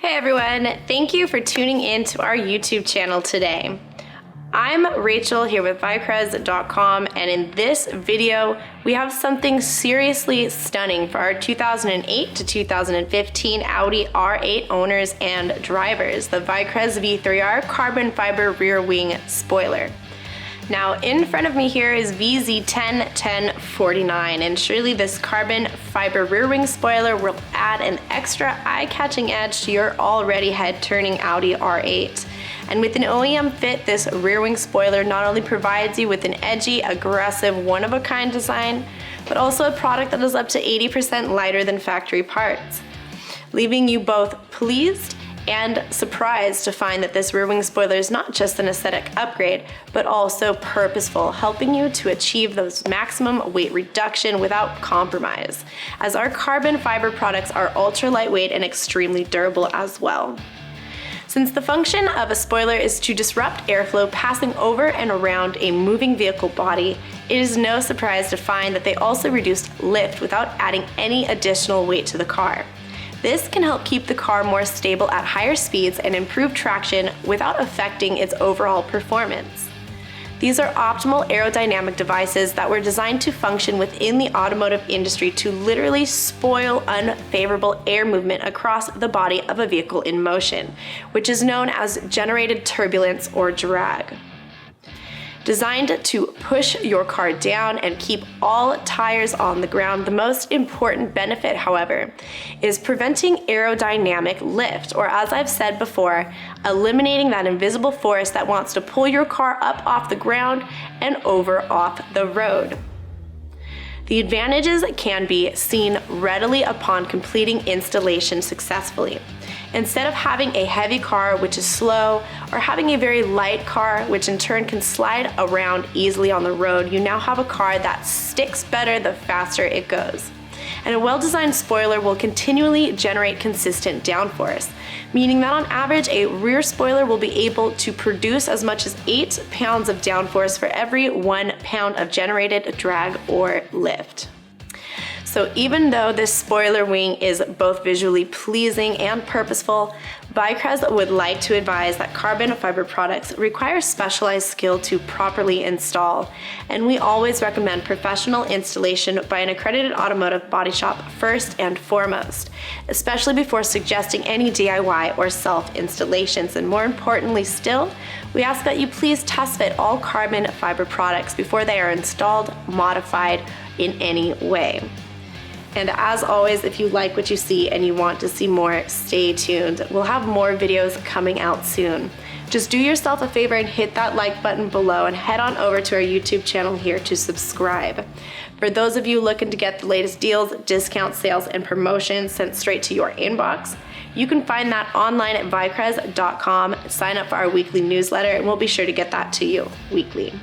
Hey everyone, thank you for tuning in to our YouTube channel today. I'm Rachel here with vicrez.com, and in this video we have something seriously stunning for our 2008 to 2015 Audi R8 owners and drivers, the Vicrez V3R carbon fiber rear wing spoiler. Now in front of me here is vz101049, and surely this carbon fiber rear wing spoiler will add an extra eye-catching edge to your already head-turning Audi R8. And with an OEM fit, this rear wing spoiler not only provides you with an edgy, aggressive, one-of-a-kind design, but also a product that is up to 80% lighter than factory parts, leaving you both pleased and surprised to find that this rear wing spoiler is not just an aesthetic upgrade, but also purposeful, helping you to achieve those maximum weight reduction without compromise, as our carbon fiber products are ultra lightweight and extremely durable as well. Since the function of a spoiler is to disrupt airflow passing over and around a moving vehicle body, it is no surprise to find that they also reduce lift without adding any additional weight to the car. This can help keep the car more stable at higher speeds and improve traction without affecting its overall performance. These are optimal aerodynamic devices that were designed to function within the automotive industry to literally spoil unfavorable air movement across the body of a vehicle in motion, which is known as generated turbulence or drag. Designed to push your car down and keep all tires on the ground, the most important benefit, however, is preventing aerodynamic lift, or as I've said before, eliminating that invisible force that wants to pull your car up off the ground and over off the road. The advantages can be seen readily upon completing installation successfully. Instead of having a heavy car which is slow, or having a very light car which in turn can slide around easily on the road, you now have a car that sticks better the faster it goes. And a well-designed spoiler will continually generate consistent downforce, meaning that on average a rear spoiler will be able to produce as much as 8 pounds of downforce for every 1 pound of generated drag or lift. So even though this spoiler wing is both visually pleasing and purposeful, Vicrez would like to advise that carbon fiber products require specialized skill to properly install, and we always recommend professional installation by an accredited automotive body shop first and foremost, especially before suggesting any DIY or self-installations. And more importantly still, we ask that you please test fit all carbon fiber products before they are installed, modified in any way. And as always, if you like what you see and you want to see more, stay tuned. We'll have more videos coming out soon. Just do yourself a favor and hit that like button below, and head on over to our YouTube channel here to subscribe. For those of you looking to get the latest deals, discounts, sales, and promotions sent straight to your inbox, you can find that online at vicrez.com. Sign up for our weekly newsletter and we'll be sure to get that to you weekly.